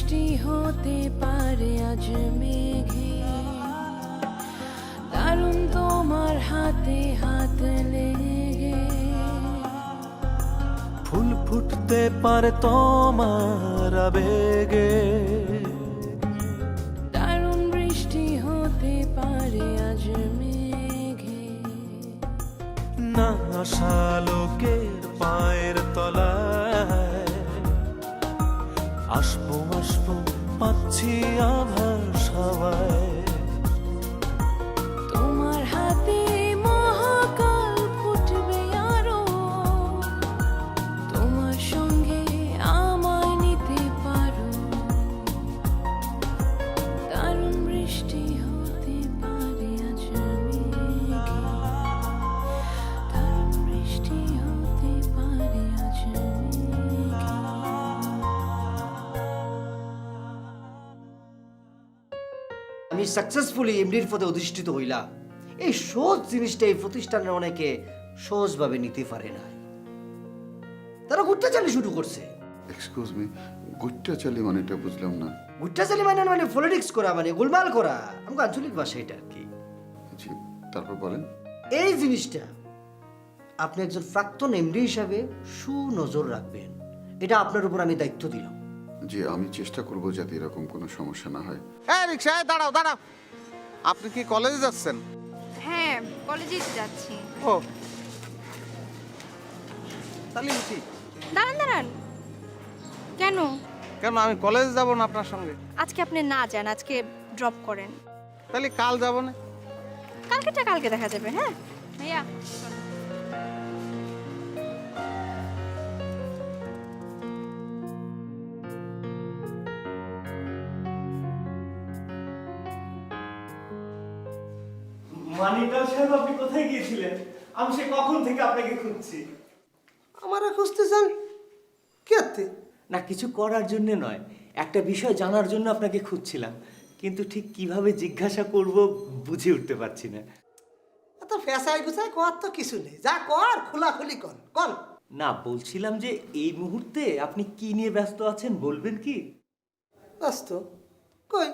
বৃষ্টি হতে পারে আজ মেঘে, দারুণ তোমার হাতে হাত লেগে। ফুল ফুটতে পারে তোমার আবেগে, দারুণ বৃষ্টি হতে পারে আজ মেঘে। না আশা লোকের পায়ের তলায় আসবো আসবো পাচ্ছি আভাস হাওয়ায়। তোমার হাতে মহাকাল ফুটবে আরো, তোমার সঙ্গে আমায় নিতে পারো। দারুণ বৃষ্টি হতে পারে আজ মেঘে, দারুণ বৃষ্টি হতে পারে আজ মেঘে। আমি সাকসেসফুলি এমডির পদে অধিষ্ঠিত হইলাম। এই সহজ জিনিসটা এই প্রতিষ্ঠানের অনেকে সহজভাবে নিতে পারে না, তারা গুট্টা চালি শুরু করছে। এক্সকিউজ মি, গুট্টা চালি মানেটা বুঝলাম না। গুট্টা চালি মানে পলিটিক্স করা, মানে গোলমাল করা, আমাকে আঞ্চলিক ভাষা এটা আর কি। জি, তারপর বলেন। এই জিনিসটা আপনি একজন প্রাক্তন এমডি হিসাবে সুনজর রাখবেন, এটা আপনার উপর আমি দায়িত্ব দিলাম। জি, আমি চেষ্টা করব যাতে এরকম কোনো সমস্যা না হয়। হ্যাঁ রিক্সায় দাঁড়াও দাঁড়াও, আপনি কি কলেজে যাচ্ছেন? হ্যাঁ কলেজেই যাচ্ছি। ও তাহলে উঠি। দাঁড়ান দাঁড়ান, কেন? কেন আমি কলেজে যাব না আপনার সঙ্গে? আজকে আপনি না যান, আজকে ড্রপ করেন। তাহলে কাল যাব না? কালকেটা কালকে দেখা যাবে। হ্যাঁ ভাইয়া মানিকলাল সাহেব, আপনি কোথায় গিয়েছিলেন? আমি সে কখন থেকে আপনাকে খুঁজছি। আমারা খুঁজতেছেন কি আত্মে? না, কিছু করার জন্য নয়, একটা বিষয় জানার জন্য আপনাকে খুঁজছিলাম, কিন্তু ঠিক কিভাবে জিজ্ঞাসা করব বুঝে উঠতে পারছি না। এত ফেসাই গুছাই কর তো কিছু নেই, যা কর খোলাখুলি কর কর। না, বলছিলাম যে এই মুহূর্তে আপনি কি নিয়ে ব্যস্ত আছেন বলবেন কি? ব্যস্ত কই?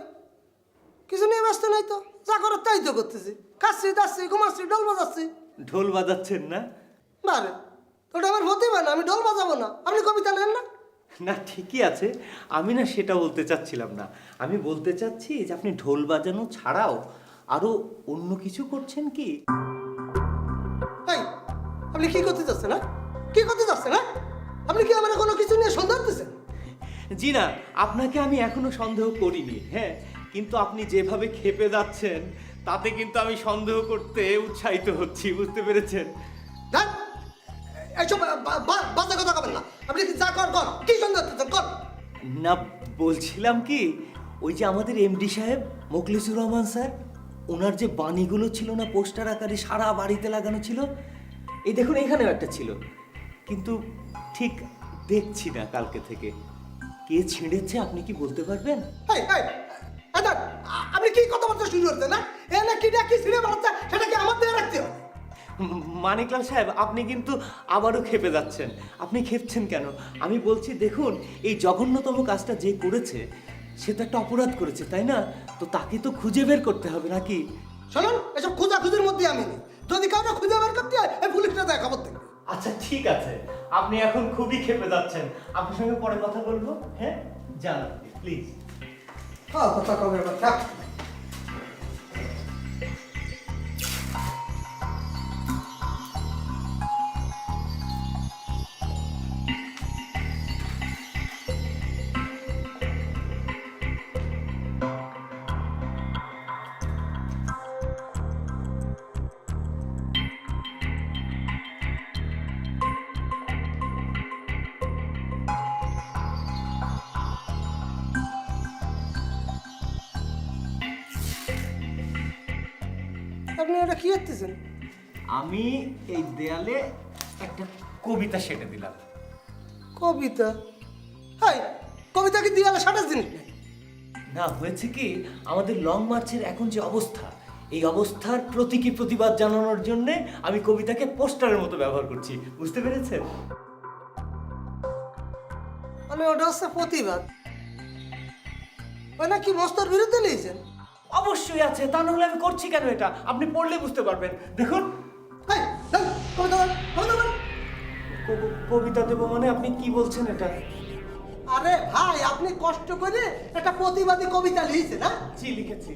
কিছু নিয়ে ব্যস্ত নাই তো, যা করার তাই তো করতেছি। খাচ্ছি দাচ্ছি ঘুমাচ্ছি ডোল বাজাচ্ছি। ঢোল বাজাচ্ছেন না? বারে ওটা আমার হতে পারে না, আমি ডোল বাজাবো না। আপনি কবিতা নেন না? না ঠিকই আছে, আমি না সেটা বলতে চাচ্ছিলাম না। আমি বলতে চাচ্ছি যে আপনি ঢোল বাজানো ছাড়াও আরো অন্য কিছু করছেন কি? এই আপনি কি করতে যাচ্ছেন? না কি করতে যাচ্ছেন? না আপনি কি আমার কোনো কিছু নিয়ে সন্দেহ দিচ্ছেন? জি না, আপনাকে আমি এখনো সন্দেহ করিনি। হ্যাঁ, কিন্তু আপনি যেভাবে খেপে যাচ্ছেন তাতে কিন্তু আমি সন্দেহ করতে উৎসাহিত হচ্ছি, বুঝতে পেরেছেন? দেখ এইসব বাজে কথা কবেন না। আপনি কি যা কর কর, কি সন্দেহ দিচ্ছেন কর। না, বলছিলাম কি, ওই যে আমাদের এমডি সাহেব মোখলেসুর রহমান স্যার, ওনার যে বাণীগুলো ছিল না পোস্টার আকারে সারা বাড়িতে লাগানো ছিল, এই দেখুন এখানেও একটা ছিল, কিন্তু ঠিক দেখছি না কালকে থেকে। কে ছিঁড়েছে আপনি কি বলতে পারবেন? এই এই দেখ আপনি কি কথাবার্তা শুরু করছেন? না এ না কি কি ছিঁড়ে বাড়াচ্ছে, সেটা কি আমার দিয়ে রাখতে হবে? মানিকলাল সাহেব, আপনি কিন্তু আবারও খেপে যাচ্ছেন। আপনি খেপছেন কেন? আমি বলছি দেখুন, এই জঘন্যতম কাজটা যে করেছে সে তো একটা অপরাধ করেছে, তাই না? তো তাকে তো খুঁজে বের করতে হবে নাকি? শুনুন, এসব খোঁজাখুঁজির মধ্যে আমি নেই। যদি কাউকে খুঁজে বের করতে হয় এই পুলিশটা দেয় খবর দেবে। আচ্ছা ঠিক আছে, আপনি এখন খুবই খেপে যাচ্ছেন, আপনার সঙ্গে পরে কথা বলবো। হ্যাঁ যান প্লিজ। হ্যাঁ কথা কবে কথা। আপনি এটা কি করতেছেন? আমি এই দেয়ালে একটা কবিতা সেটে দিলাম। কবিতা? হাই কবিতা কি দিয়ালে সাটার জিনিস নেই। না, হয়েছে কি, আমাদের লং মার্চের এখন যে অবস্থা, এই অবস্থার প্রতীকী প্রতিবাদ জানানোর জন্য আমি কবিতাকে পোস্টারের মতো ব্যবহার করছি, বুঝতে পেরেছেন? মানে ওটা হচ্ছে প্রতিবাদ। ওই নাকি মস্তর বিরুদ্ধে লিখেছেন। অবশ্যই আছে, তা নাহলে আমি করছি কেন এটা? আপনি পড়লে বুঝতে পারবেন। দেখুন, এই, এই, কবিতা বল, কবিতা বল। কবিতা দেবো মানে আপনি কি বলছেন এটা? আরে ভাই, আপনি কষ্ট করে একটা প্রতিবাদী কবিতা লিখেছেন, হ্যাঁ? জি, লিখেছি।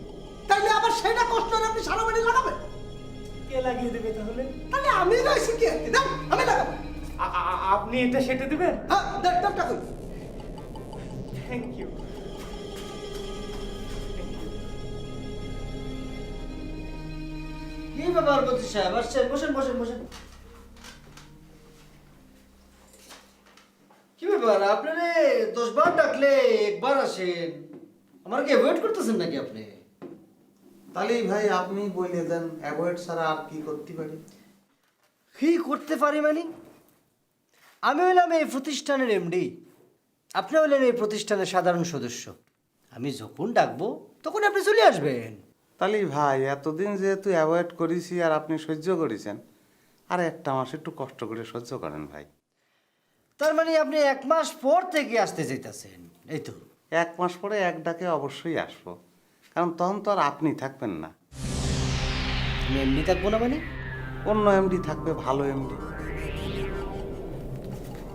তাইলে আবার সেটা কষ্ট করে আপনি সারা বাড়ি লাগাবেন? কে লাগিয়ে দেবে তাহলে? তাহলে আমি রয়েছি কি একটি, না আমি লাগাবো। আপনি এটা সেটে দেবেন? হ্যাঁ, দেড়টা কই। Thank you. কি ব্যাপার মতি সাহেব, আসছেন? বসেন বসেন বসেন। কি ব্যাপার, আপনারে 10 বার ডাকলে একবার আসেন, আমার কি অ্যাভয়েড করতেছেন নাকি আপনি? তাহলে ভাই আপনি বলে দেন অ্যাভয়েড ছাড়া আর কি করতে পারি? কি করতে পারি মানে? আমি হইলাম এই প্রতিষ্ঠানের এমডি, আপনি হইলেন এই প্রতিষ্ঠানের সাধারণ সদস্য। আমি যখন ডাকবো তখন আপনি চলে আসবেন। তাহলে ভাই এতদিন যেহেতু অ্যাভয়েড করেছি আর আপনি সহ্য করেছেন, আর একটা মাস একটু কষ্ট করে সহ্য করেন ভাই। তার মানে আপনি 1 মাস পর থেকে আসতে চাইতেছেন, এই তো? 1 মাস পরে এক ডাকে অবশ্যই আসবো, কারণ তখন তো আর আপনি থাকবেন না, আমি এমডি থাকবো না মানে? অন্য এমডি থাকবে, ভালো এমডি।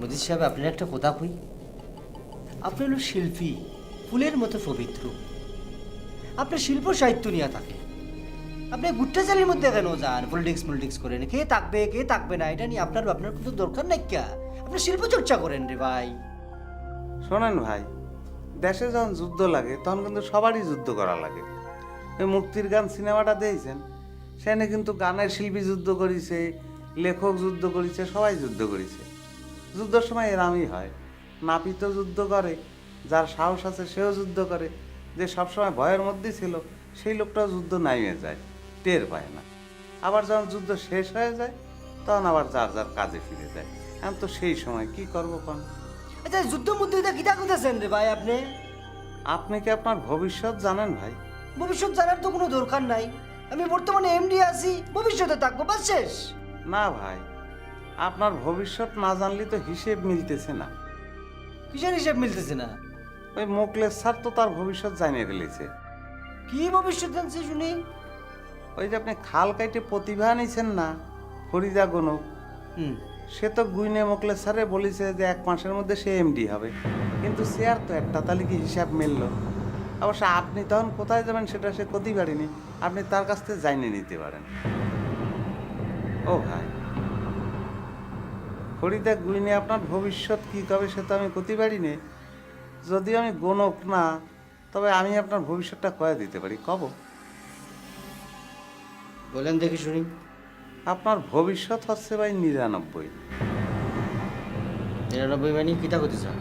মজিদ সাহেব, আপনার একটা কথা কই, আপনি হলো শিল্পী, ফুলের মতো পবিত্র। আপনি শিল্প সাহিত্য নিয়ে থাকে, আপনি গুট্টাচালির মধ্যে কেন যান? পলিটিক্স করেন, কে থাকবে না এটা নিয়ে আপনার কোনো দরকার নাই। কে আপনি শিল্প চর্চা করেন রে ভাই। শোনেন ভাই, দেশে যখন যুদ্ধ লাগে তখন কিন্তু সবারই যুদ্ধ করা লাগে। এই মুক্তির গান সিনেমাটা দিয়েছেন, সেখানে কিন্তু গানের শিল্পী যুদ্ধ করেছে, লেখক যুদ্ধ করেছে, সবাই যুদ্ধ করেছে। যুদ্ধের সময় এরামই হয়, নাপিতও যুদ্ধ করে, যার সাহস আছে সেও যুদ্ধ করে, যে সবসময় ভয়ের মধ্যে ছিল সেই লোকটাও যুদ্ধ নামিয়ে যায়, টের পায় না। আবার যখন যুদ্ধ শেষ হয়ে যায় তখন আবার যার যার কাজে ফিরে যায়। আমি তো সেই সময় কি করবো কোন? আচ্ছা, যুদ্ধ মুদ্ধ কিতা করতেছেন রে ভাই আপনি? আপনি কি আপনার ভবিষ্যৎ জানেন ভাই? ভবিষ্যৎ জানার তো কোনো দরকার নাই, আমি বর্তমানে এমডি আছি, ভবিষ্যতে থাকবো, বাস শেষ। না ভাই, আপনার ভবিষ্যৎ না জানলে তো হিসেব মিলতেছে না। কিসের হিসেব মিলতেছে না? ওই মোকলেস স্যার তো তার ভবিষ্যৎ জানিয়ে ফেলেছে। কি ভবিষ্যৎ জানছে শুনি? ওই যে আপনি খাল কাইটে প্রতিভা নিছেন না, ফরিদা গনক, সে তো গুইনে মোকলেস স্যারে বলেছে যে 1 মাসের মধ্যে সে এমডি হবে, কিন্তু সে আর তো একটা তাহলে কি হিসাব মিলল? অবশ্য আপনি তখন কোথায় যাবেন সেটা সে করতেই পারেনি, আপনি তার কাছ থেকে জানিয়ে নিতে পারেন। ও ভাই, ফরিদা গুইনে আপনার ভবিষ্যৎ কী কবে সে তো আমি করতে পারিনি। যদিও আমি গণক না, তবে আমি আপনার ভবিষ্যৎটা কয়ে দিতে পারি। কব বলেন দেখি শুনি। আপনার ভবিষ্যৎ হচ্ছে ভাই 99। 99 মানে কিতা করতে চান?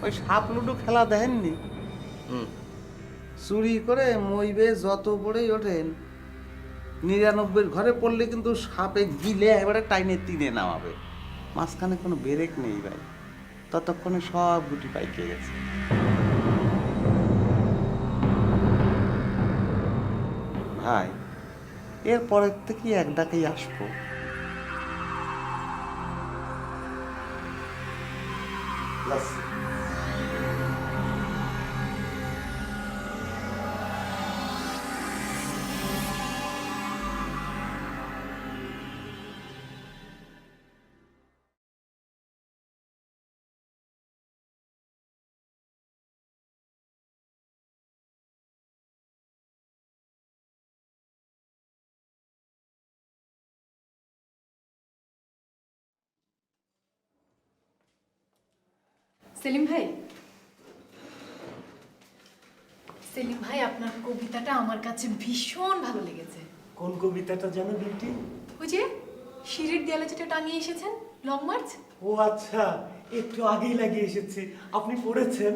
ওই সাপ লুডু খেলা দেখেননি? চুরি করে মইবে যত পড়েই ওঠেন, 99 ঘরে পড়লে কিন্তু সাপে গিলে এবারে টাইনে 3-এ নামাবে, মাঝখানে কোনো ব্রেক নেই ভাই, ততক্ষণে সব গুটি পাইকে গেছে। ভাই, এরপরের থেকে এক ডাকেই আসবো। সেলিম ভাই, সেলিম ভাই, আপনার কবিতাটা আমার কাছে ভীষণ ভালো লেগেছে। কোন কবিতাটা জানো বিউটি? ওই যে সিঁড়ির দেয়ালে যেটা টাঙিয়ে এসেছেন, লং মার্চ। ও আচ্ছা, একটু আগেই লাগিয়ে এসেছি। আপনি পড়েছেন?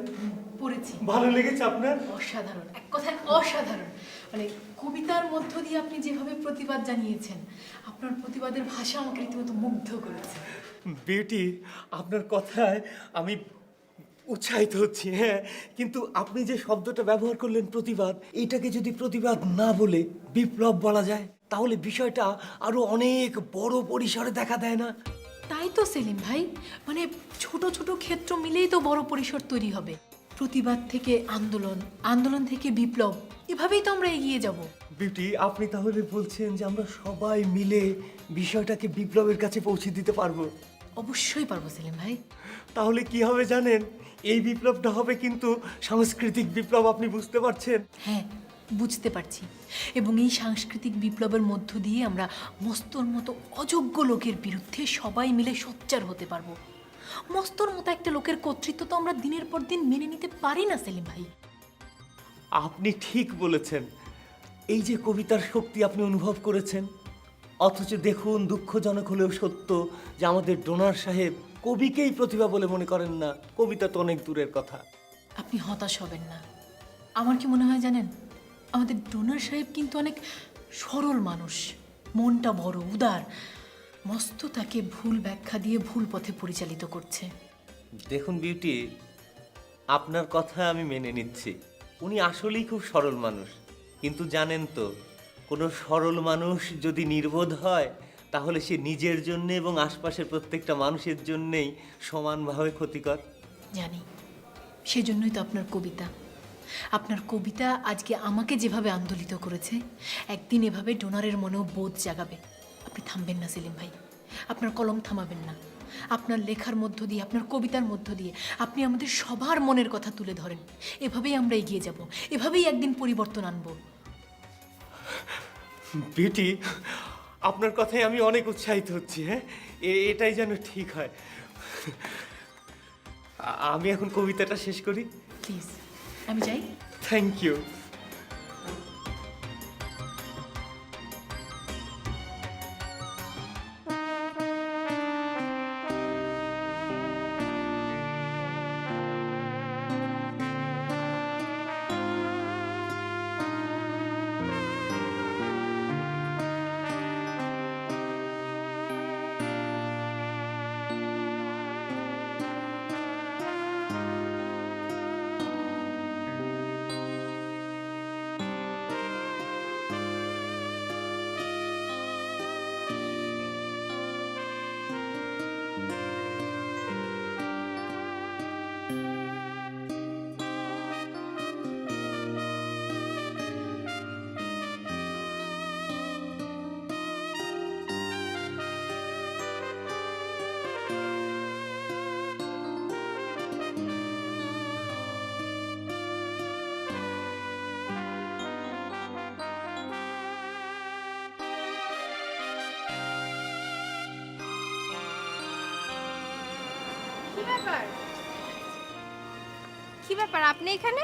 পড়েছি। ভালো লেগেছে আপনার? অসাধারণ, এক কথায় অসাধারণ। মানে কবিতার মধ্য দিয়ে আপনি যেভাবে প্রতিবাদ জানিয়েছেন, আপনার প্রতিবাদের ভাষা আমাকে রীতিমতো মুগ্ধ করেছে। বিউটি, আপনার কথায় আমি উৎসাহিত হচ্ছি, হ্যাঁ, কিন্তু আপনি যে শব্দটা ব্যবহার করলেন প্রতিবাদ, এটাকে যদি প্রতিবাদ না বলে বিপ্লব বলা যায়, তাহলে বিষয়টা আরো অনেক বড় পরিসরে দেখা দেয় না? তাই তো সেলিম ভাই, মানে ছোট ছোট ক্ষেত্র মিলেই তো বড় পরিসর তৈরি হবে। প্রতিবাদ থেকে আন্দোলন, আন্দোলন থেকে বিপ্লব, এভাবেই তো আমরা এগিয়ে যাব। বিউটি, আপনি তাহলে বলছেন যে আমরা সবাই মিলে বিষয়টাকে বিপ্লবের কাছে পৌঁছে দিতে পারবো? অবশ্যই পারবো সেলিম ভাই। তাহলে কি হবে জানেন? এই বিপ্লবটা হবে কিন্তু সাংস্কৃতিক বিপ্লব, আপনি বুঝতে পারছেন? হ্যাঁ, বুঝতে পারছি। এবং এই সাংস্কৃতিক বিপ্লবের মধ্য দিয়ে আমরা মস্তর মতো অযোগ্য লোকের বিরুদ্ধে সবাই মিলে সোচ্চার হতে পারবো। মস্তর মতো একটা লোকের কর্তৃত্ব তো আমরা দিনের পর দিন মেনে নিতে পারি না সেলিম ভাই। আপনি ঠিক বলেছেন। এই যে কবিতার শক্তি আপনি অনুভব করেছেন, অথচ দেখুন দুঃখজনক হলেও সত্য যে আমাদের ডোনার সাহেব কবিকেই প্রতিভা বলে মনে করেন না। কবিতা তো অনেক দূরের কথা। আপনি হতাশ হবেন না। আমার কি মনে হয় জানেন, আমাদের ডোনার সাহেব কিন্তু অনেক সরল মানুষ, মনটা বড় উদার। মস্ত তাকে ভুল ব্যাখ্যা দিয়ে ভুল পথে পরিচালিত করছে। দেখুন বিউটি, আপনার কথা আমি মেনে নিচ্ছি, উনি আসলেই খুব সরল মানুষ। কিন্তু জানেন তো, কোনো সরল মানুষ যদি নির্বোধ হয় তাহলে সে নিজের জন্য এবং আশপাশের প্রত্যেকটা মানুষের জন্যেই সমানভাবে ক্ষতিকর। জানি, সেজন্যই তো আপনার কবিতা। আপনার কবিতা আজকে আমাকে যেভাবে আন্দোলিত করেছে, একদিন এভাবে ডোনারের মনেও বোধ জাগাবে। আপনি থামবেন না সেলিম ভাই, আপনার কলম থামাবেন না। আপনার লেখার মধ্য দিয়ে, আপনার কবিতার মধ্য দিয়ে আপনি আমাদের সবার মনের কথা তুলে ধরেন। এভাবেই আমরা এগিয়ে যাব, এভাবেই একদিন পরিবর্তন আনবো। বিউটি, আপনার কথায় আমি অনেক উৎসাহিত হচ্ছি। হ্যাঁ, এটাই যেন ঠিক হয়। আমি এখন কবিতাটা শেষ করি। প্লিজ, আমি যাই। Thank you. কি ব্যাপার আপনি এখানে?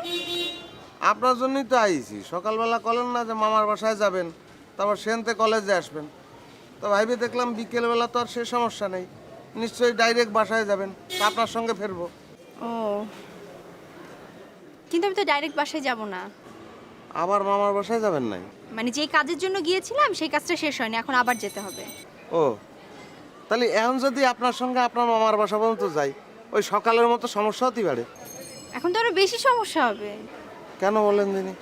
আপনার জন্যই তো আইছি। সকালবেলা কলেন না যে মামার বাসায় যাবেন, তারপর সেনতে কলেজে আসবেন। তো ভাইবে দেখলাম বিকেলবেলা তো আর সে সমস্যা নেই, নিশ্চয়ই ডাইরেক্ট বাসায় যাবেন, তা আপনার সঙ্গে ফিরবো। ও, কিন্তু আমি তো ডাইরেক্ট বাসায় যাব না। আবার মামার বাসায় যাবেন নাই? মানে যেই কাজের জন্য গিয়েছিলাম সেই কাজটা শেষ হয়নি, এখন আবার যেতে হবে। ও, তাহলে এখন যদি আপনার সঙ্গে আপনার মামার বাসা পর্যন্ত যাই, ওই সকালের মতো সমস্যা হতে পারে। এখন তো আরো বেশি সমস্যা হবে। কেন বলেন দিনি?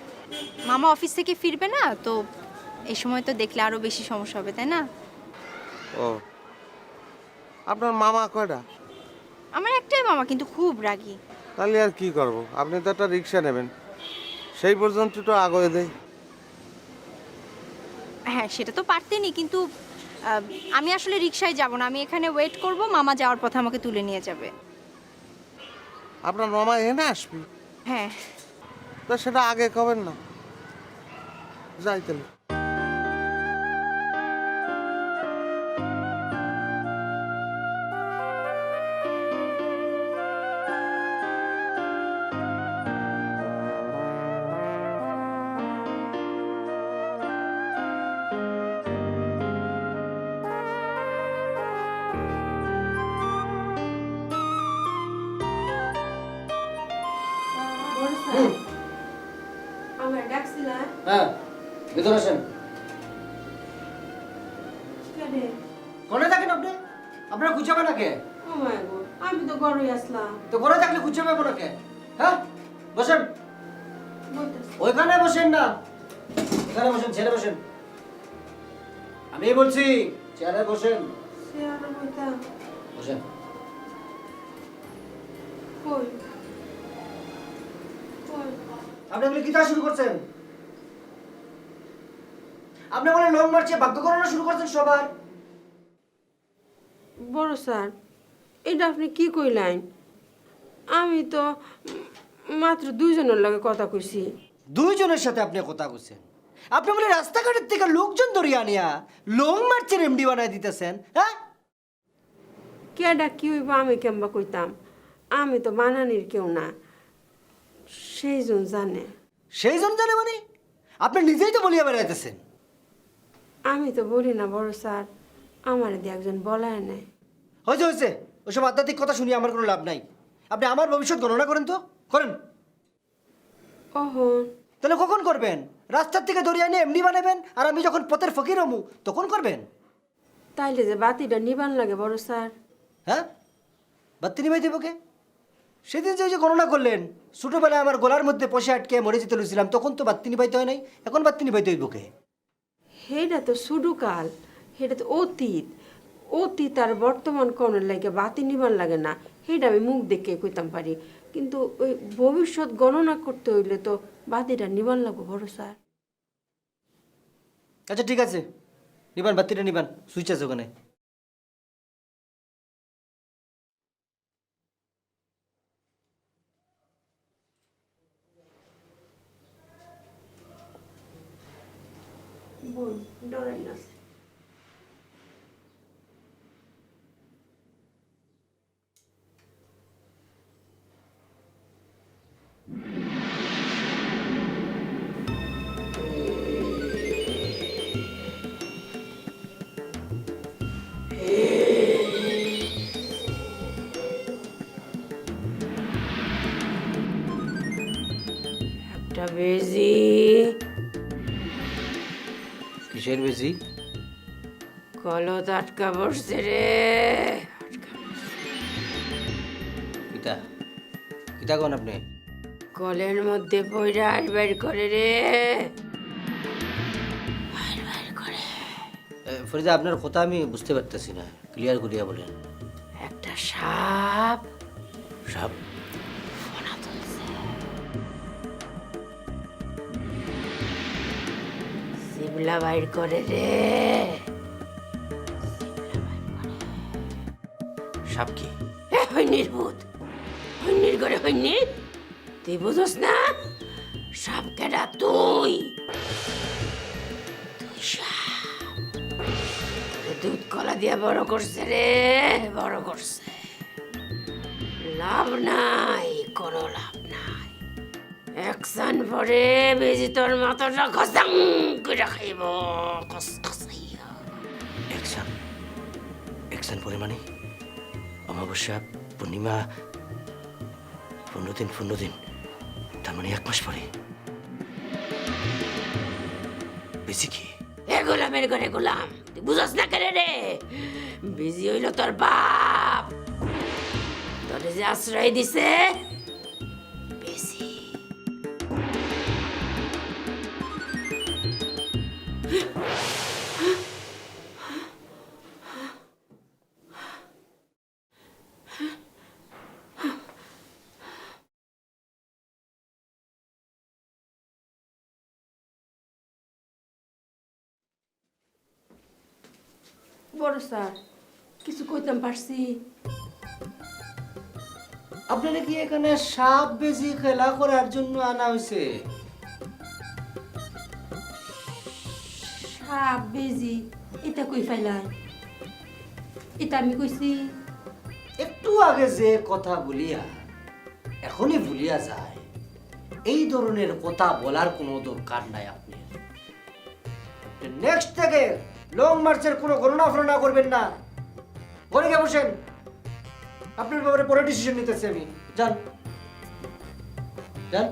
মামা অফিস থেকে ফিরবে না তো, এই সময় তো দেখলে আরো বেশি সমস্যা হবে, তাই না? ও, আপনার মামা কয়টা? আমার একটাই মামা, কিন্তু খুব রাগী। তাহলে আর কি করব, আপনি তো একটা রিক্সা নেবেন, সেই পর্যন্ত তো আগে দেয়। হ্যাঁ, সেটা তো পারতেনি, কিন্তু আমি আসলে রিক্সায় যাব না, আমি এখানে ওয়েট করব, মামা যাওয়ার পথে আমাকে তুলে নিয়ে যাবে। আপনার মামা এনে আসবি? হ্যাঁ। তো সেটা আগে কবেন না, যাই তাহলে। আমার ডাকছিলা হ্যাঁ, ভিতরে আসেন। কেনে? কোনে থাকেন আপনি? আপনারা খুঁজে না কে? ও মাই গড, আমি তো ঘরে আসলাম। তো ঘরে থাকলে খুঁজে পাবো না কে? হ্যাঁ, বসেন। বলতেছি ওইখানে বসেন না, এখানে বসেন, চেয়ারে বসেন। আমি বলছি চেয়ারে বসেন। চেয়ারে বইতাম। বসেন। কই? আপনি এগুলো কি শুরু করছেন? আপনি বলে লং মার্চে বাধ্য করানো শুরু করছেন সবার। বড় স্যার, এটা আপনি কি কইলেন? আমি তো মাত্র দুইজনের লগে কথা কইছি। দুইজনের সাথে আপনি কথা কইছেন? আপনি বলে রাস্তাঘাটের থেকে লোকজন ধরিয়ে আনিয়া লং মার্চের এমডি বানায় দিতেছেন, হ্যাঁ? কেডা কি হইব আমি কেমবা কইতাম? আমি তো বানানির কেউ না, সেইজন জানে। সেই জন জানে মানে? আপনি নিজেই তো বলিয়া বেড়াইতেছেন। আমি তো বলি না বড় স্যার, আমার দিয়ে একজন বলায় নেই। হয়েছে হয়েছে, ওসব আধ্যাত্মিক কথা শুনিয়ে আমার কোনো লাভ নাই। আপনি আমার ভবিষ্যৎ গণনা করেন তো, করেন। ওহন তাহলে কখন করবেন? রাস্তার থেকে ধরিয়ে এনে এমনি বানাবেন, আর আমি যখন পথের ফকির হমু তখন করবেন? তাইলে যে বাতিটা নিবান লাগে বড় স্যার। হ্যাঁ, বাত্তি নিবাই দেবো কে? সেদিন যে গণনা করলেন, ছোটোবেলায় আমার গলার মধ্যে পয়সা আটকে মরে যেতে লুছিলাম, তখন তো বাত্তি নিবাইতে হয় নাই, এখন বাত্তি নিবাইতে হইব কে? হেটা তো সুডুকাল, হেটা তো অতীত। অতীত আর বর্তমান কোণের লাগে বাতি নিবান লাগে না, হেটা আমি মুখ দেখে কইতাম পারি। কিন্তু ওই ভবিষ্যৎ গণনা করতে হইলে তো বাতিটা নিবান লাগবো বড় স্যার। আচ্ছা ঠিক আছে, নিবান, বাত্তিটা নিবান, সুইচ আছে ওখানে। ডরাই না। একটা বেজি। কিসের বেশি? কলত আটকা বসছে রে। কিতা কিতা কোন আপনি? কলের মধ্যে পইরা আইবার করে রে। ফরিদা, আপনার কথা আমি বুঝতে পারতেছি না, ক্লিয়ার করিয়া বলেন। একটা সাপ সাপ? ফোনা তুলছে। শিবলা বাইর করে রে। সাপ কি? হইনির ভূত, হইনির ঘরে হইনি। তুই বুঝোস না? সাপ কেডা? তুই তুই সাপ। তোরে দুধ কলা দিয়া বড় করছে রে, বড় করছে। লাভ নাই, কোনো লাভ নাই। অ্যাকশন পরে বেজি তোর মাথাটা খসাং করে খাইব, খসখসাইয়া। অ্যাকশন? অ্যাকশন পরে মানে? অমাবস্যা, পূর্ণিমা, 15 দিন, তার মানে 1 মাস পরে। বেশি কি? এ গোলামের ঘরে গোলাম, তুই বুঝস না কেন রে? বিজি হইল তোর বাপ, তোরে যে আশ্রয় দিছে বেশি। বড় স্যার, কিছু কইতাম পারছি? আপনারা কি এখানে সাপ বেশি খেলা করার জন্য আনা হয়েছে? সাপ বেজি এটা কই ফাইলাই? এটা আমি কইছি? একটু আগে যে কথা বলিয়া এখনই ভুলিয়া যায়, এই ধরনের কথা বলার কোনো দরকার নাই। আপনি নেক্সট থেকে লং মার্চের কোনো গণনা ফরনা করবেন না। ঘরে গিয়ে বসেন, আপনার ব্যাপারে পরে ডিসিশন নিতেছি আমি। যান যান।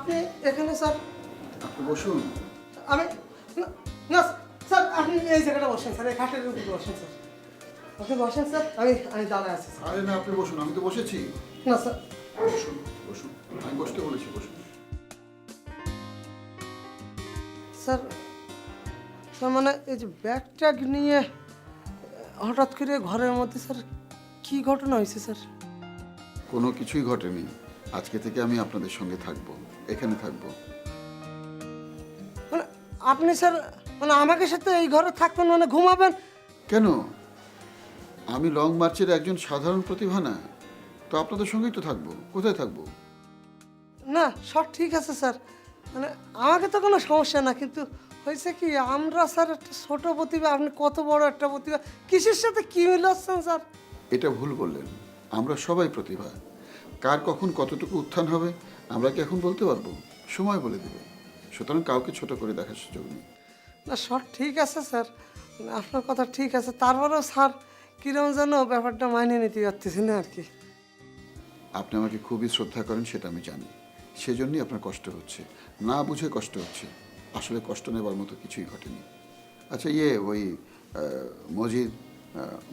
আপনি এখানে স্যার? আপনি বসুন। আমি না স্যার, আপনি এই জায়গাটা বসেন স্যার, এই খাটের উপর বসেন স্যার। আপনি বসেন স্যার, আমি দাঁড়ায় আছি স্যার। আরে না, আপনি বসুন, আমি তো বসেছি। না স্যার, বসুন বসুন, আমি বসতে বলেছি, বসুন। স্যার স্যার মানে এই যে ব্যাগ ট্যাগ নিয়ে হঠাৎ করে ঘরের মধ্যে স্যার কি ঘটনা হয়েছে স্যার? কোনো কিছুই ঘটেনি। আজকে থেকে আমি আপনাদের সঙ্গে থাকবো, এখানে থাকবো। মানে আপনি স্যার মানে আমাকে সাথে এই ঘরে থাকবেন, মানে ঘুমাবেন? কেন? আমি লং মার্চের একজন সাধারণ প্রতিভা না, তো আপনাদের সঙ্গেই তো থাকবো। কোথায় থাকবো? না সব ঠিক আছে স্যার, মানে আমাকে তো কোনো সমস্যা না, কিন্তু হয়েছে কি আমরা স্যার একটা ছোট প্রতিভা, আপনি কত বড় একটা প্রতিভা, কিসের সাথে কি মিলাচ্ছেন স্যার? এটা ভুল বললেন। আমরা সবাই প্রতিভা। কার কখন কতটুকু উত্থান হবে আমরা কি এখন বলতে পারবো? সময় বলে দেবে। সুতরাং কাউকে ছোট করে দেখার সুযোগ নেই। না সব ঠিক আছে স্যার, মানে আপনার কথা ঠিক আছে, তারপরেও স্যার কিরম যেন ব্যাপারটা মানিয়ে নিতে পারতেছি না আর কি। আপনি আমাকে খুবই শ্রদ্ধা করেন, সেটা আমি জানি। সেজন্যই আপনার কষ্ট হচ্ছে, না বুঝে কষ্ট হচ্ছে। আসলে কষ্ট নেবার মতো কিছুই ঘটেনি। আচ্ছা ওই মজিদ,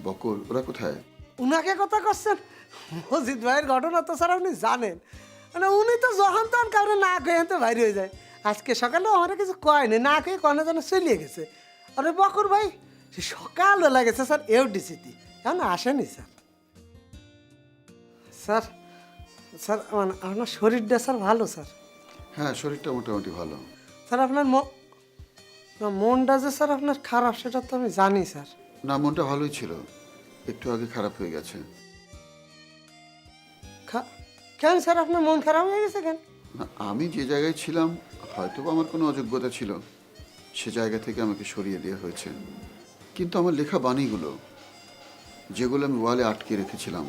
বকুল, ওরা কোথায়? উনাকে কথা করছেন? মজিদ ভাইয়ের ঘটনা তো স্যার আপনি জানেন, মানে উনি তো যখন তখন কাউরে না খেয়ে তো বাইরে হয়ে যায়। আজকে সকালে আমার কিছু কয়নি, না খেয়ে কনে যেন চলিয়ে গেছে। আরে বকুর ভাই সে সকালবেলা গেছে স্যার এফডিসিতে, এখন আসেনি স্যার। স্যার স্যার মানে আপনার শরীরটা স্যার ভালো স্যার? হ্যাঁ, শরীরটা মোটামুটি ভালো। স্যার আপনার না মনটা যে স্যার আপনার খারাপ সেটা তো আমি জানি স্যার। না, মনটা ভালোই ছিল, একটু আগে খারাপ হয়ে গেছে। কেন স্যার আপনার মন খারাপ হয়ে গেছে কেন? না, আমি যে জায়গায় ছিলাম হয়তো বা আমার কোনো অযোগ্যতা ছিল, সে জায়গা থেকে আমাকে সরিয়ে দেওয়া হয়েছে। কিন্তু আমার লেখা বাণীগুলো, যেগুলো আমি ওয়ালে আটকে রেখেছিলাম,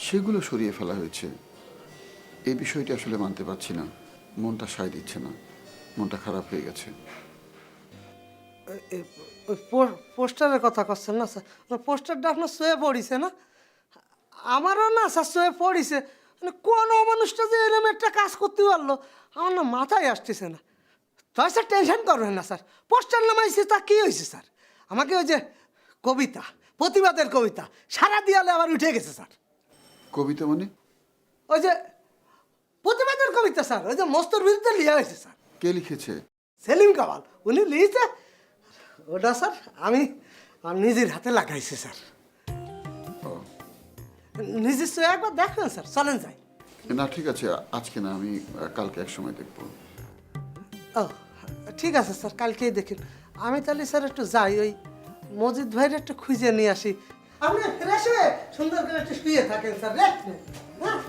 সেগুলো সরিয়ে ফেলা হয়েছে। এই বিষয়টি আসলে মানতে পারছি না, মনটা সায় দিচ্ছে না, মনটা খারাপ হয়ে গেছে। ওই পোস্টারের কথা করছেন না স্যার? পোস্টারটা আপনার শোয়ে পড়িছে না? আমারও না স্যার শোয়ে পড়িছে, মানে কোন মানুষটা যে এরকম একটা কাজ করতে পারলো আমার না মাথায় আসতেছে না। তাই স্যার টেনশন করবেন না স্যার, পোস্টার নামাইছে তা কী হয়েছে স্যার? আমাকে ওই যে কবিতা, প্রতিবাদের কবিতা সারা দিয়ালে আবার উঠে গেছে স্যার। কবিতা মানে? ওই যে প্রতিবাদের কবিতা স্যার, ওই যে মস্তর বিরুদ্ধে লিয়া হয়েছে স্যার। কে লিখেছে? সেলিম কামাল উনি লিখেছে। ওটা স্যার আমি নিজের হাতে লাগাইছি স্যার। নিজস্ব একবার দেখবেন স্যার, চলেন যাই। না ঠিক আছে, আজকে না, আমি কালকে এক সময় দেখবো। ও ঠিক আছে স্যার, কালকেই দেখেন। আমি তাহলে স্যার একটু যাই, ওই মজিদ ভাইয়ের একটু খুঁজে নিয়ে আসি। আপনি ফ্রেশ হয়ে সুন্দর করে একটু শুয়ে থাকেন স্যার, রেস্ট নেন। হ্যাঁ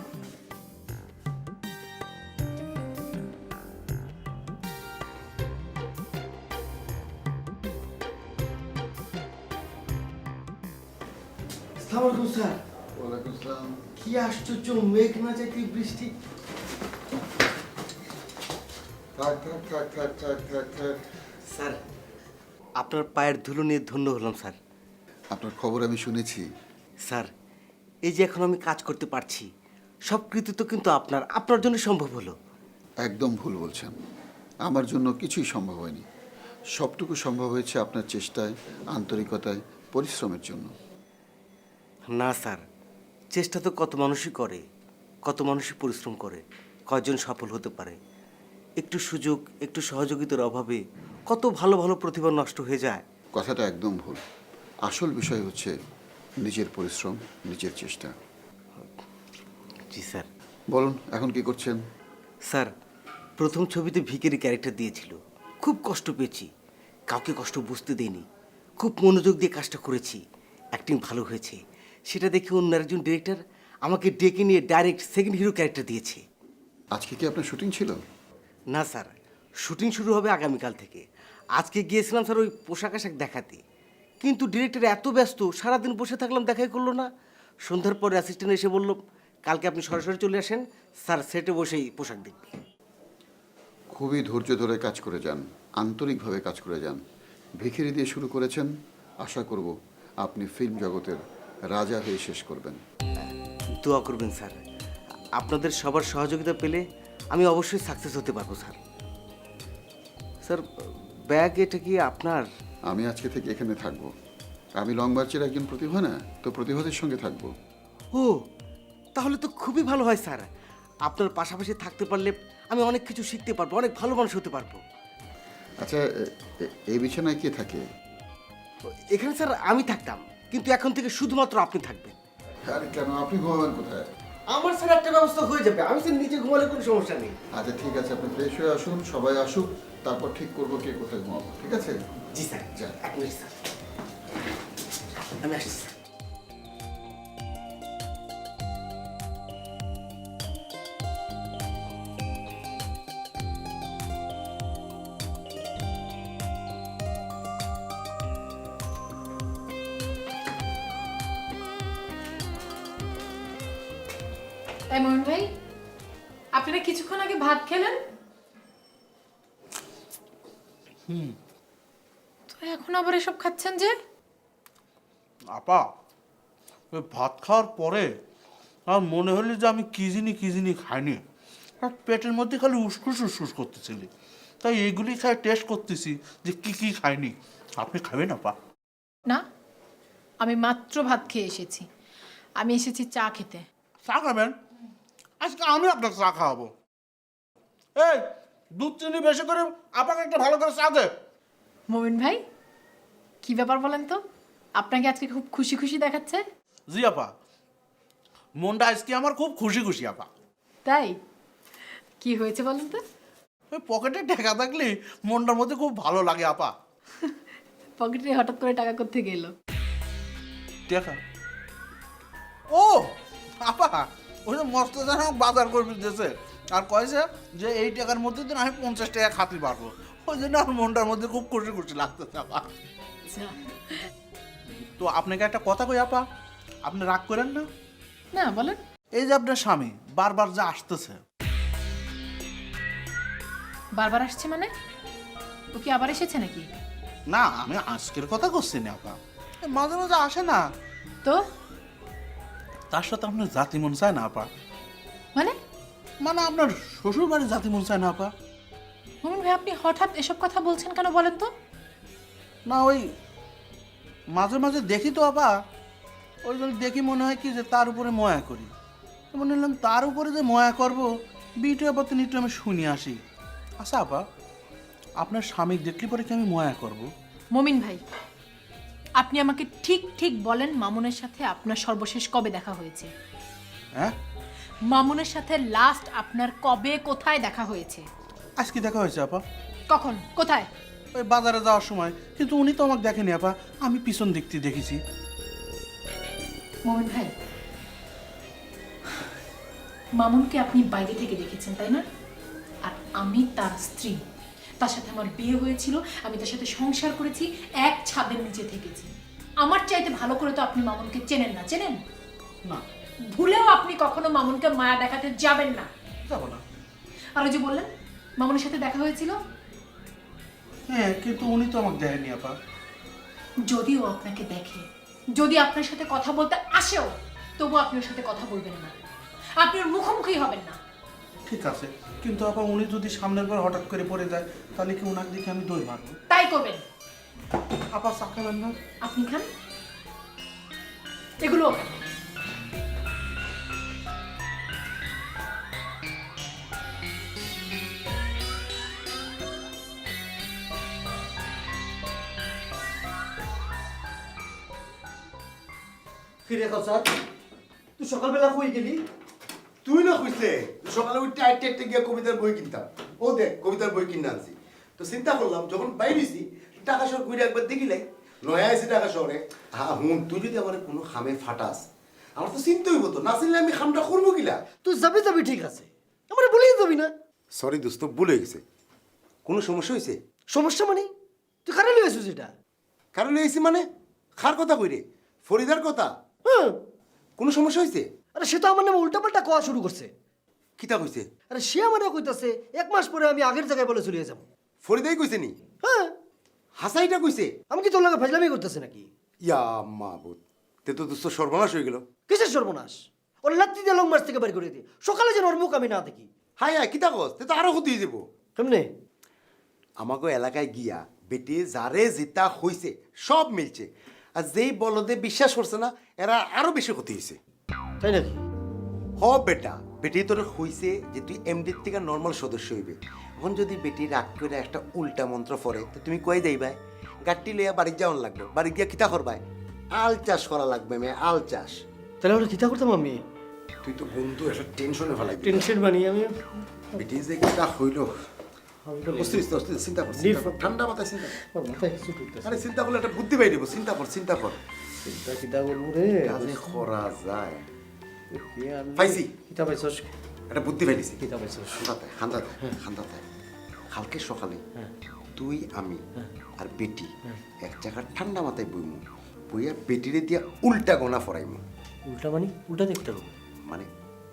আসসালামু আলাইকুম স্যার। ওয়ালাইকুম আসসালাম। কি আশ্চর্য, মেঘ না চাইতে বৃষ্টি। থাক থাক থাক থাক থাক থাক থাক। স্যার আপনার পায়ের ধুলো নিয়ে ধন্য হলাম স্যার। আপনার খবর আমি শুনেছি। স্যার এই যে এখন আমি কাজ করতে পারছি, সব কৃতিত্ব কিন্তু আপনার জন্য সম্ভব হলো। একদম ভুল বলছেন, আমার জন্য কিছুই সম্ভব হয়নি। সবটুকু সম্ভব হয়েছে আপনার চেষ্টায়, আন্তরিকতায়, পরিশ্রমের জন্য। না স্যার, চেষ্টা তো কত মানুষই করে, কত মানুষই পরিশ্রম করে, কয়জন সফল হতে পারে। একটু সুযোগ, একটু সহযোগিতার অভাবে কত ভালো ভালো প্রতিভা নষ্ট হয়ে যায়। কথাটা একদম ভুল। আসল বিষয় হচ্ছে নিজের পরিশ্রম, নিজের চেষ্টা। জি স্যার। বলুন এখন কি করছেন? স্যার প্রথম ছবিতে ভিখারি ক্যারেক্টার দিয়েছিল, খুব কষ্ট পেয়েছি, কাউকে কষ্ট বুঝতে দেইনি, খুব মনোযোগ দিয়ে কাজটা করেছি, অ্যাক্টিং ভালো হয়েছে। সেটা দেখে অন্য একজন ডিরেক্টর আমাকে ডেকে নিয়ে ডাইরেক্ট সেকেন্ড হিরো ক্যারেক্টার দিয়েছে। আজকে কি আপনার শুটিং ছিল? না স্যার, শুটিং শুরু হবে আগামীকাল থেকে। আজকে গিয়েছিলাম স্যার ওই পোশাক আশাক দেখাতে, কিন্তু ডিরেক্টর এত ব্যস্ত, সারাদিন বসে থাকলাম, দেখাই করলো না। সন্ধ্যার পরে অ্যাসিস্ট্যান্ট এসে বলল কালকে আপনি সরাসরি চলে আসেন, স্যার সেটে বসেই পোশাক দেখবে। খুবই ধৈর্য ধরে কাজ করে যান, আন্তরিকভাবে কাজ করে যান। ভিখিরি দিয়ে শুরু করেছেন, আশা করব আপনি ফিল্ম জগতের রাজা হয়ে শেষ করবেন। দোয়া করবেন স্যার, আপনাদের সবার সহযোগিতা পেলে আমি অবশ্যই সাকসেস হতে পারবো স্যার। স্যার ব্যাগ এটা কি আপনার? আমি আজকে থেকে এখানে থাকবো। আমি লং মার্চের একজন প্রতিভা না, তো প্রতিভাদের সঙ্গে থাকবো। ও তাহলে তো খুবই ভালো হয় স্যার। আপনার পাশাপাশি থাকতে পারলে আমি অনেক কিছু শিখতে পারবো, অনেক ভালো মানুষ হতে পারবো। আচ্ছা, এই বিছানায় কে থাকে? এখানে স্যার আমি থাকতাম, কিন্তু এখন থেকে শুধুমাত্র আপনি থাকবেন। আরে কেন, আপনি ঘুমাবেন কোথায়? আমার স্যার একটা ব্যবস্থা হয়ে যাবে, আমি স্যার নিচে ঘুমালে কোনো সমস্যা নেই। আচ্ছা ঠিক আছে, আপনি ফ্রেশ হয়ে আসুন, সবাই আসুক, তারপর ঠিক করবো কে কোথায় ঘুমাবো। ঠিক আছে? জি স্যার, যা। এক মিনিট স্যার, আমি আসছি স্যার। তাই মোহন ভাই, আপনারা কিছুক্ষণ আগে ভাত খেলেন, তো এখন আবার এসব খাচ্ছেন যে? আপা, ওই ভাত খাওয়ার পরে আমার মনে হলো যে আমি কি জিনি খাইনি, আর পেটের মধ্যে খালি উসকুস উসকুস করতেছিলি, তাই এইগুলি খাই টেস্ট করতেছি যে কি খাইনি। আপনি খাবেন আপা? না, আমি মাত্র ভাত খেয়ে এসেছি। আমি এসেছি চা খেতে। চা খাবেন? আজকে আমি আপনার চা খাওয়াবো। এই দুধ চিনি বেশি করে আপাকে একটা ভালো করে চা দে। মোমিন ভাই, কি ব্যাপার বলেন তো? আপনাকে আজকে খুব খুশি খুশি দেখাচ্ছে। জি আপা, মনটা আজকে আমার খুব খুশি আপা। তাই কি হয়েছে বলেন তো? ওই পকেটে টাকা থাকলে মনটার মধ্যে খুব ভালো লাগে আপা। পকেটে হঠাৎ করে টাকা কোত্থেকে গেল? টাকা? ও আপা, ওই যে মস্ত বাজার করে দিতেছে আর কয়েছে যে এই টাকার মধ্যে দিন আমি 50 টাকা খাতে পারবো। ওই জন্য আমার মনটার মধ্যে খুব খুশি লাগতেছে আপা। তো আপনাকে একটা কথা কই আপা, আপনি রাগ করেন না? না, বলেন। এই যে আপনার স্বামী বারবার যে আসতেছে। বারবার আসছে মানে? ও কি আবার এসেছে নাকি? না, আমি আজকের কথা করছি না আপা, মাঝে মাঝে আসে না। তো তার সাথে আপনার জাতি মন চায় না আপা? মানে মানে আপনার শ্বশুর বাড়ির জাতি মন চায় না আপা? মোমিন ভাই, আপনি হঠাৎ এসব কথা বলছেন কেন বলেন তো? না, ওই মাঝে মাঝে দেখি তো আপা, ওই জন্য দেখি মনে হয় কি যে তার উপরে ময়া করি। তো মনে হলাম তার উপরে যে ময়া করবো, বিটু আবার তো একটু আমি শুনে আসি। আচ্ছা আপা, আপনার স্বামী দেখলে পরে কি আমি ময়া করব? মোমিন ভাই, আপনি আমাকে ঠিক ঠিক বলেন, মামুনের সাথে আপনার সর্বশেষ কবে দেখা হয়েছে? হ্যাঁ, মামুনের সাথে লাস্ট আপনার কবে কোথায় দেখা হয়েছে? আজকে দেখা হয়েছে আপা। কখন, কোথায়? ওই বাজারে যাওয়ার সময়, কিন্তু উনি তো আমাকে দেখেনি আপা, আমি পিছন দিক থেকে দেখেছি। মোমিন ভাই, মামুনকে আপনি বাইরে থেকে দেখেছেন তাই না? আর আমি তার স্ত্রী, তার সাথে আমার বিয়ে হয়েছিল, আমি তার সাথে সংসার করেছি, এক ছাদের নিচে থেকেছি। আমার চাইতে ভালো করে তো আপনি মামুনকে চেনেন না, চেনেন না, ভুলেও আপনি কখনো মামুনকে মায়া দেখাতে যাবেন না। যাবো না। আর ওই যে বললেন মামুনের সাথে দেখা হয়েছিল, হ্যাঁ, কিন্তু উনি তো আমাকে দেখেনি আপা। যদিও আপনাকে দেখে, যদি আপনার সাথে কথা বলতে আসেও, তবু আপনি ওর সাথে কথা বলবেন না, আপনি ওর মুখোমুখি হবেন না। ঠিক আছে, কিন্তু আপা উনি যদি সামনের বার হঠাৎ করে পড়ে যায়, তাহলে কি ওনাকে দেখে আমি দই মারবো? তাই করবেন। আপা চা খাবেন না? আপনি খান, এগুলো খান। ফিরে স্যার, তুই সকালবেলা কই গেলি? তুই না খুঁজলে সকালে উঠতে আটটে আটটে গিয়ে কবিতার বই কিনতাম। ও দেখ কবিতার বই কিনে আনছি। তো চিন্তা করলাম যখন বাইরেছি টাকা শহর ঘুরে একবার দেখিলাই নয়া আছে টাকা শহরে। হ্যাঁ হুন, তুই যদি আমার কোনো খামে ফাটাস আমার তো চিন্তা হইব, তো না চিনলে আমি খামটা করবো কিলা। তুই যাবি ঠিক আছে, আমার বলেই যাবি না। সরি দোস্ত, ভুল হয়ে গেছে। কোনো সমস্যা হয়েছে? সমস্যা মানে তুই খারাপ হয়েছিস এটা? কারণ হয়েছে মানে খার কথা কইরে ফরিদার কথা। হ্যাঁ, কোনো সমস্যা হয়েছে? আরে সে তো আমার নামে উল্টাপাল্টা কোয়া শুরু করছে। কিতা কইছে? আরে সে আমার কইতাছে 1 মাস পরে আমি আগের জায়গায় বলে চলে যাবো। ফরিদাই কইছে নি? হ্যাঁ, হাসাইটা কইছে? আমি কি তোর লাগে ফাজলামি করতেছে নাকি? ইয়া মাহবুদ, তে তো দোস্ত সর্বনাশ হয়ে গেল। কিসের সর্বনাশ? ওর লাত্তি দিয়ে লং মার্চ থেকে বের করে দিই, সকালে যেন ওর মুখ আমি না দেখি। হাই হাই কিতা কস তে তো আরো ক্ষতি হয়ে যাবো কেমনে আমাকে এলাকায় গিয়া বেটি যারে জিতা হইছে সব মিলছে আর যেই বলদে বিশ্বাস করছে না এরা আরো বেশি ক্ষতি হয়েছে তাই নাকি হ বেটা বেটি তোর হইছে যে তুই এমডির থেকে নর্মাল সদস্য হইবে এখন যদি বেটি রাগ করে একটা উল্টা মন্ত্র পড়ে তো তুমি কই দেইবাই গাড়ি লইয়া বাড়ি যাওয়ান লাগবে বাড়ি গিয়া কিতা করবাই আল চাষ করা লাগবে মেয়ে আল চাষ তাহলে আমরা কিতা করতাম আমি তুই তো বন্ধু একটা টেনশনে ফেলাই টেনশন বানিয়ে আমি বেটি যে কিতা হইল চিন্তা কর ঠান্ডা মাথায় চিন্তা কর। মাথায় কিছু ঢুকতেছে আরে চিন্তা করলে একটা বুদ্ধি পাই দিব চিন্তা কর চিন্তা কর চিন্তা কিতা করবো রে কাজে করা যায় পাইছি পাইছি কিতা পাইছস একটা বুদ্ধি পাইছি কিতা পাইছস খান্দাতে কালকে সকালে তুই আমি আর বেটি এক জায়গায় ঠান্ডা মাথায় বইমু বইয়া বেটিরে দিয়া উল্টা গোনা ফরাইমু উল্টা মানে উল্টা দেখতে হবে মানে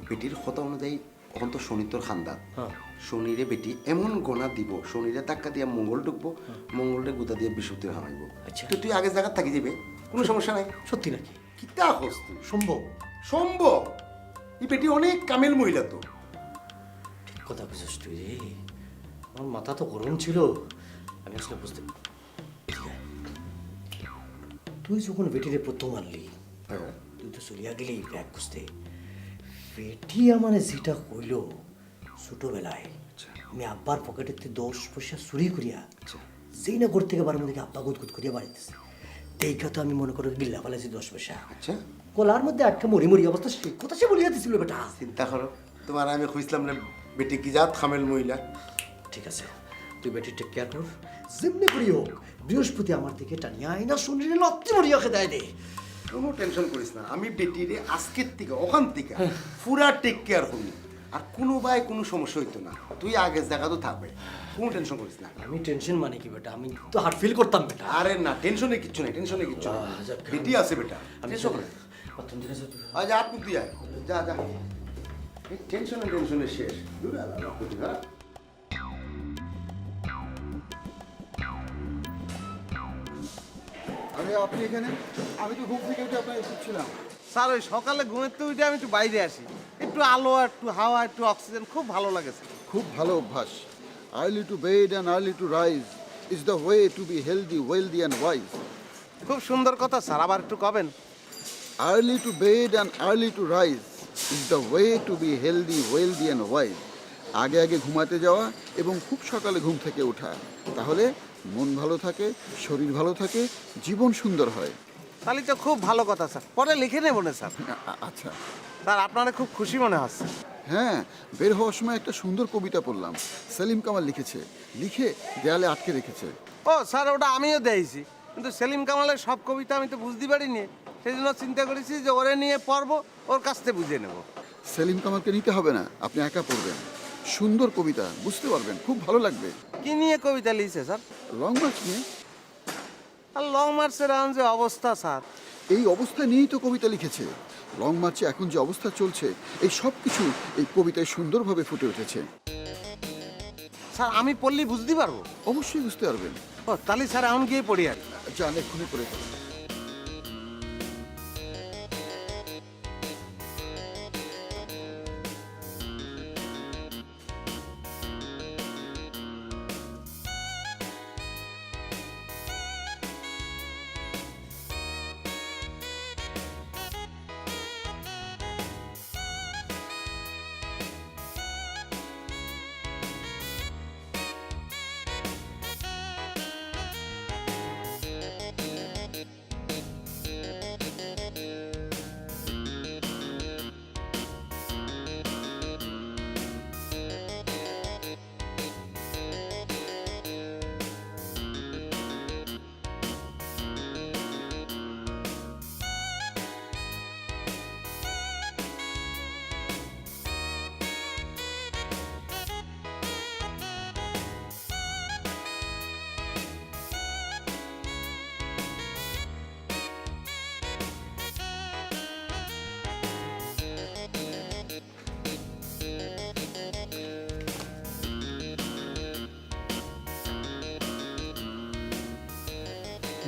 বেটির কথা অনুযায়ী এখন তো শনি তোর খান্দাত হ্যাঁ শনিরে বেটি এমন গোনা দিব শনিরে ধাক্কা দিয়া মঙ্গল ঢুকবো মঙ্গলরে গুতা দিয়ে বিশুদ্ধি হামাইবো আচ্ছা। তো তুই আগে জায়গা থাকি যাবে কোনো সমস্যা নাই সত্যি নাকি কিতা হস তুই সম্ভব সম্ভব এই বেটি অনেক কামেল মহিলা তো ঠিক কথা বুঝছিস তুই রে আমার মাথা তো গরম ছিল আমি আসলে বুঝতে ঠিক আছে। তুই যখন বেটিরে প্রথম আনলি তুই তো চলিয়া গেলি ব্যাগ খুঁজতে বেটি আমার যেটা কইল ছোটবেলায় আমি আব্বার পকেটের থেকে 10 পয়সা চুরি করিয়া যেই না ঘর থেকে বাড়ির মধ্যে আব্বা গুদগুদ করিয়া বাড়িতেছে দেখা তো আমি মনে করো গিল্লা ফেলাইছি 10 পয়সা আচ্ছা গলার মধ্যে একটা মরি মরি অবস্থা সে কথা সে বলিয়া দিছিল বেটা চিন্তা করো তোমার আমি খুঁজলাম না বেটি কি জাত খামেল মহিলা ঠিক আছে তুই বেটি টেক কেয়ার কর যেমনি করি হোক বৃহস্পতি আমার দিকে টানিয়া আইনা শরীরে লত্তি মরিয়া খেদায় দে কোনো টেনশন করিস না আমি বেটিরে আজকের থেকে ওখান থেকে পুরা টেক কেয়ার করি আর কোনো ভাই কোনো সমস্যা হইতো না তুই আগের জায়গা তো থাকবে কোনো টেনশন করিস না আমি টেনশন মানে কি বেটা আমি তো হার্ট ফিল করতাম বেটা আরে না টেনশনে কিচ্ছু নাই টেনশনে কিচ্ছু নাই যাক। বেটি আছে বেটা আমি টেনশন করে প্রথম দিনে যে তুই- আজ আর তুই আয় যা যা এই টেনশনে শেষ দূরে আলাদা করছি না আরে আপনি এখানে আমি তো ঘুম থেকে উঠে আপনার এসেছিলাম স্যার ওই সকালে ঘুমের তো উঠে আমি একটু বাইরে আসি একটু আলো একটু হাওয়া একটু অক্সিজেন খুব ভালো লাগে স্যার। খুব ভালো অভ্যাস early to bed and early to rise is the way to be healthy wealthy and wise খুব সুন্দর কথা স্যার আবার একটু কবেন early to bed and early to rise is the way to be healthy wealthy and wise আগে আগে ঘুমাতে যাওয়া এবং খুব সকালে ঘুম থেকে ওঠা তাহলে মন ভালো থাকে শরীর ভালো থাকে জীবন সুন্দর হয় তাহলে তো খুব ভালো কথা স্যার পরে লিখে নেব না স্যার আচ্ছা স্যার আপনারা খুব খুশি মনে হচ্ছে হ্যাঁ বের হওয়ার সময় একটা সুন্দর কবিতা পড়লাম সেলিম কামাল লিখেছে লিখে দেয়ালে আটকে রেখেছে ও স্যার ওটা আমিও দিয়েছি কিন্তু সেলিম কামালের সব কবিতা আমি তো বুঝতে পারিনি সেই জন্য চিন্তা করেছি যে ওরে নিয়ে পড়বো ওর কাছ থেকে বুঝে নেব সেলিম কামালকে নিতে হবে না আপনি একা পড়বেন সুন্দর কবিতা বুঝতে পারবেন খুব ভালো লাগবে কি নিয়ে কবিতা লিখছে স্যার লং মার্চ নিয়ে আর লং মার্চের এখন যে অবস্থা স্যার এই অবস্থা নিয়েই তো কবিতা লিখেছে লং মার্চে এখন যে অবস্থা চলছে এই সব কিছু এই কবিতায় সুন্দরভাবে ফুটে উঠেছে স্যার আমি পড়লেই বুঝতে পারবো অবশ্যই বুঝতে পারবেন ও তাহলে স্যার এখন গিয়ে পড়ি আর যান এক্ষুনি করে ফেলেন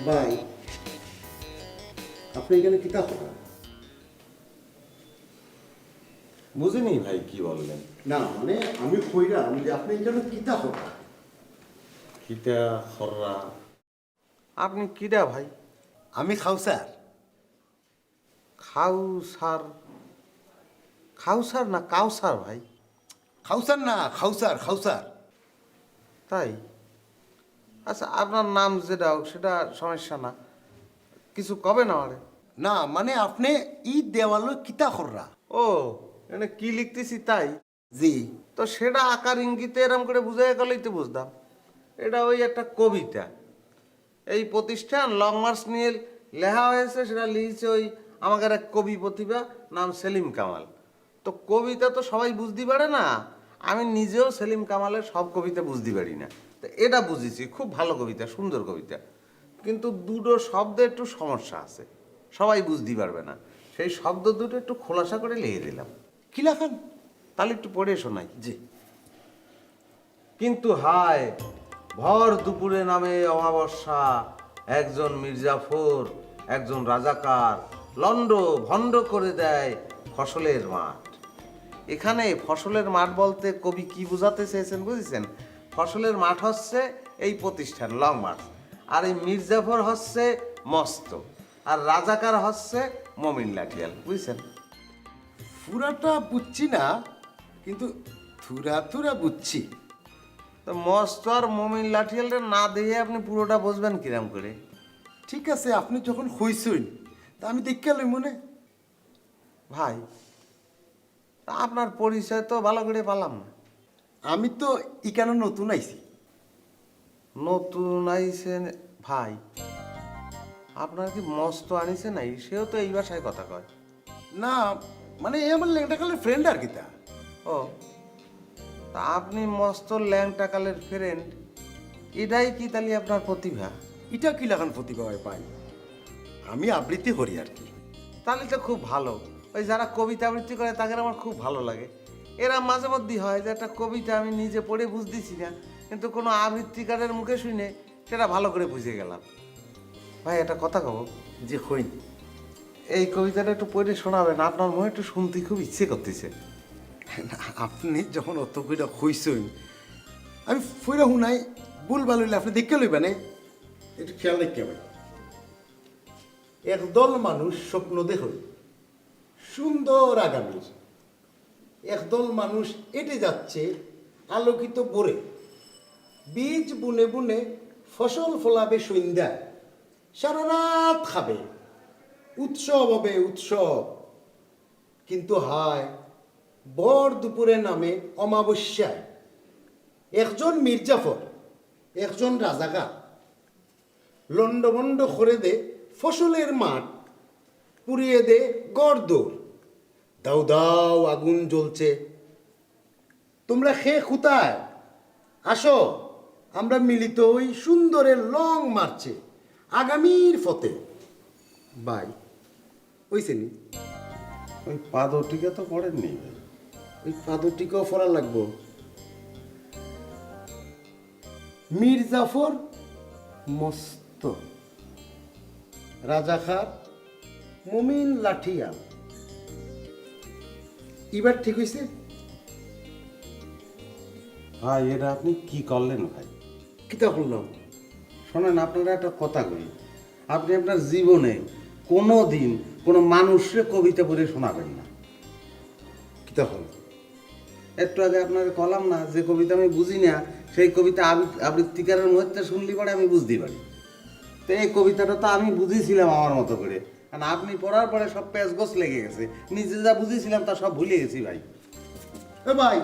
ভাই আপনি এখানে কিতাব বুঝিনি ভাই কি বললেন না মানে আমি কইরাম যে আপনি এখানে কিতা হতা কিটা খররা আপনি কিডা ভাই? আমি খাউসার খাউসার খাউসার না কাউসার ভাই? খাউসার না খাউসার খাউসার তাই? আচ্ছা আপনার নাম যেটা হোক সেটা সমস্যা না, কিছু কবে না আমারে? না মানে আপনি ই দেওয়ালো কিতা খররা ও এখানে কি লিখতেছি তাই? জি তো সেটা আকার ইঙ্গিতে এরম করে বুঝাই গেলেই তো বুঝতাম। এটা ওই একটা কবিতা, এই প্রতিষ্ঠান লং মার্চ নিয়ে লেখা হয়েছে, সেটা লিখেছে ওই আমাদের এক কবি প্রতিভা নাম সেলিম কামাল। তো কবিতা তো সবাই বুঝতে পারে না, আমি নিজেও সেলিম কামালের সব কবিতা বুঝতে পারি না, তো এটা বুঝেছি খুব ভালো কবিতা, সুন্দর কবিতা, কিন্তু দুটো শব্দে একটু সমস্যা আছে, সবাই বুঝতে পারবে না, সেই শব্দ দুটো একটু খোলাসা করে লিখে দিলাম। কি লেখেন? তাহলে একটু পড়ে শোনাই। জি কিন্তু হায় ভর দুপুরে নামে অমাবস্যা, একজন মির্জাফর একজন রাজাকার লন্ড ভণ্ড করে দেয় ফসলের মাঠ। এখানে ফসলের মাঠ বলতে কবি কি বোঝাতে চেয়েছেন বুঝেছেন? ফসলের মাঠ হচ্ছে এই প্রতিষ্ঠান লং মার্চ, আর এই মির্জাফর হচ্ছে মস্ত, আর রাজাকার হচ্ছে মমিন লাঠিয়াল, বুঝছেন? পুরাটা বুঝছি না কিন্তু থুরা থুরা বুঝছি। তো মস্ত আর মমিন লাঠিয়ালটা না দেখে আপনি পুরোটা বুঝবেন কিরাম করে? ঠিক আছে আপনি যখন হইছেন তা আমি দেখে লই মনে। ভাই তা আপনার পরিচয় তো ভালো করে পেলাম না। আমি তো ইকানো নতুন আইছি। নতুন আইছেন ভাই? আপনার কি মস্ত আনিছে নাই? সেও তো এই ভাষায় কথা কয়। না মানে এই আমার ল্যাংটা কালের ফ্রেন্ড আর কি তা। ও তা আপনি মস্ত ল্যাংটা কালের ফ্রেন্ড, এটাই কি তাহলে আপনার প্রতিভা? এটা কি লাগান প্রতিভা হয় পাই, আমি আবৃত্তি করি আর কি। তাহলে তো খুব ভালো। ওই যারা কবিতা আবৃত্তি করে তাদের আমার খুব ভালো লাগে। এরা মাঝে মধ্যেই হয় যে একটা কবিতা আমি নিজে পড়ে বুঝতেছি না, কিন্তু কোনো আবৃত্তিকারের মুখে শুনে সেটা ভালো করে বুঝে গেলাম। ভাই একটা কথা কব, যে হইন এই কবিতাটা একটু পড়ে শোনাবেন? আপনার মনে একটু শুনতে খুব ইচ্ছে করতেছে। না, আপনি যখন অত কইরা হইছেন আমি ফইরা হুনাই ভুল ভালো হইলে আপনি দেখে লইবেন, একটু খেয়াল রাখতে হবে। একদল মানুষ স্বপ্ন দেখে সুন্দর আগামীর, একদল মানুষ এটে যাচ্ছে আলোকিত ভোরে, বীজ বুনে বুনে ফসল ফলাবে সন্ধ্যায়, সারা রাত খাবে, উৎসব হবে উৎসব। কিন্তু হায় বর দুপুরে নামে অমাবস্যায় একজন মির্জাফর একজন রাজাকার লন্ডভন্ড করে দে ফসলের মাঠ, পুড়িয়ে দে গড়দৌড়, দাউ দাউ আগুন জ্বলছে। তোমরা খে খুতায় আসো, আমরা মিলিত হই সুন্দরের লং মারছে আগামীর ফতে। বাই ওইছে নি ওই পাদটিকা তো পড়েননি? ওই পাদটিকেও ফলা লাগবো। মির্জাফর মস্ত, রাজাকার মুমিন লাঠিয়াল। এবার ঠিক হয়েছে? ভাই এটা আপনি কি করলেন ভাই? কিতা করলাম? শোনেন আপনারা একটা কথা কই, আপনি আপনার জীবনে কোনো দিন কোনো মানুষকে কবিতা পড়ে শোনাবেন না। কিতা হল? একটু আগে আপনাকে কলাম না যে কবিতা আমি বুঝি না, সেই কবিতা আবৃত্তিকারের মধ্যে শুনলি পরে আমি বুঝতে পারি। তো এই কবিতাটা তো আমি বুঝেছিলাম আমার মতো করে, কারণ আপনি পড়ার পরে সব প্যাঁচ গোছ লেগে গেছে, নিজে যা বুঝেছিলাম তা সব ভুলে গেছি ভাই। এ ভাই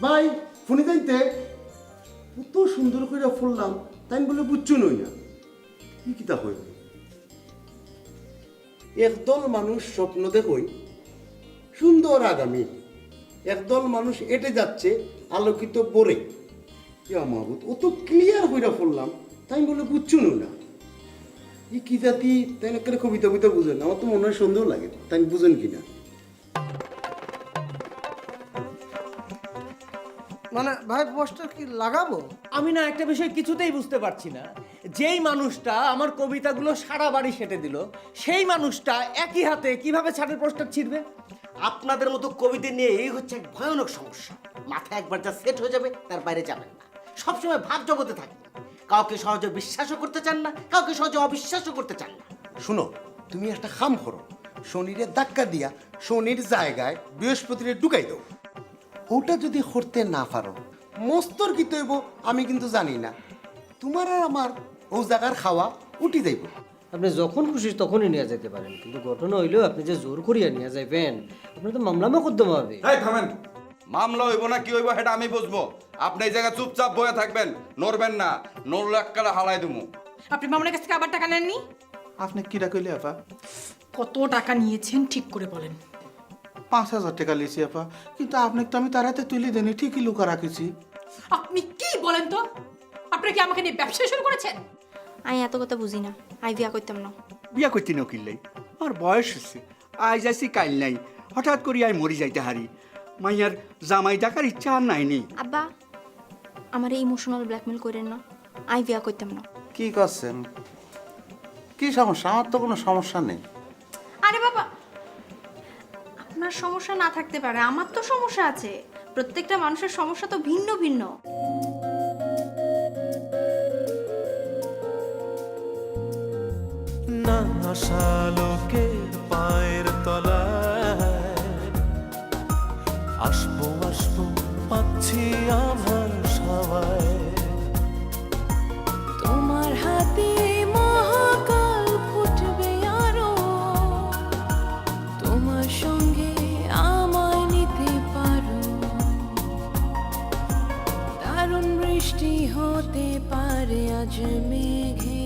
ভাই ফোনে যাইতে কত সুন্দর করে ফুললাম তাই বলে বুঝছো নই না কি কিতা হই। একদল মানুষ স্বপ্ন দেখই সুন্দর আগামী, একদল মানুষ এটে যাচ্ছে আলোকিত বোরে। মাহবুদ অত ক্লিয়ার হইরা ফুললাম তাই বলে বুঝছো না ই কি জাতি তাই না করে কবিতা কবিতা বুঝেন? আমার তো মনে হয় সন্দেহ লাগে তাই বুঝেন কিনা। মানে ভাই পোস্টার কি লাগাবো? আমি না একটা বিষয় কিছুতেই বুঝতে পারছি না, যেই মানুষটা আমার কবিতাগুলো সারা বাড়ি সেটে দিল, সেই মানুষটা একই হাতে কিভাবে ছাড়ের পোস্টার ছিঁড়বে? আপনাদের মতো কবিদের নিয়ে এই হচ্ছে এক ভয়ানক সমস্যা। মাথা একবার যা সেট হয়ে যাবে তার বাইরে যাবেন না। সবসময় ভাব জগতে থাকেন, কাউকে সহজে বিশ্বাসও করতে চান না, কাউকে সহজে অবিশ্বাসও করতে চান না। শুনো, তুমি একটা কাম করো, শনিরে ধাক্কা দিয়া শনির জায়গায় বৃহস্পতিরে ঢুকাই দাও। ওটা যদি করতে না পারো, মস্তর কি তৈব আমি কিন্তু জানি না, তোমার আর আমার ও জায়গার খাওয়া উঠি যাইব। আপনি যখন খুশি তখনই নিয়ে যেতে পারেন, কিন্তু ঘটনা হইলেও আপনি যে জোর করিয়া নিয়ে যাইবেন, আপনার তো মামলা মোকদ্দমা হবে। এই থামেন, মামলা হইব না কি হইব সেটা আমি বুঝবো। আপনি এই জায়গায় চুপচাপ বয়ে থাকবেন, নড়বেন না, নড়লে এককালে হালাই দেবো। আপনি মামলার কাছ থেকে আবার টাকা নেননি? আপনি কিরা কইলে আপা? কত টাকা নিয়েছেন ঠিক করে বলেন। 5,000 টাকা লিছি আপা, কিন্তু আপনাকে তো আমি তার হাতে তুলে দেনি, ঠিকই লুকা রাখেছি। আপনি কি বলেন তো? আপনি কি আমাকে নিয়ে ব্যবসা শুরু করেছেন? আমি এত কথা বুঝি না, আমি বিয়া করতাম না। বিয়া করতে নকিল্লাই আমার বয়স হচ্ছে, আজ আছি কাল নাই, হঠাৎ করি আই মরি যাইতে হারি। মাইয়ার জামাই ডাকার ইচ্ছা আর নাইনি। আব্বা, আমার ইমোশনাল ব্ল্যাকমেল করেন না, আমি বিয়া করতাম না। কি করছেন? কি সমস্যা? আমার তো কোনো সমস্যা নেই। আরে বাবা, আপনার সমস্যা না থাকতে পারে, আমার তো সমস্যা আছে। প্রত্যেকটা মানুষের সমস্যা তো ভিন্ন ভিন্ন। না আশালোকের পায়ের তলায় আসবো আসবো পাচ্ছি আমার সবাই। তোমার হাতে মহাকাল ফুটবে আরো, তোমার সঙ্গে আমায় নিতে পারো। দারুণ বৃষ্টি হতে পারে আজ মেঘে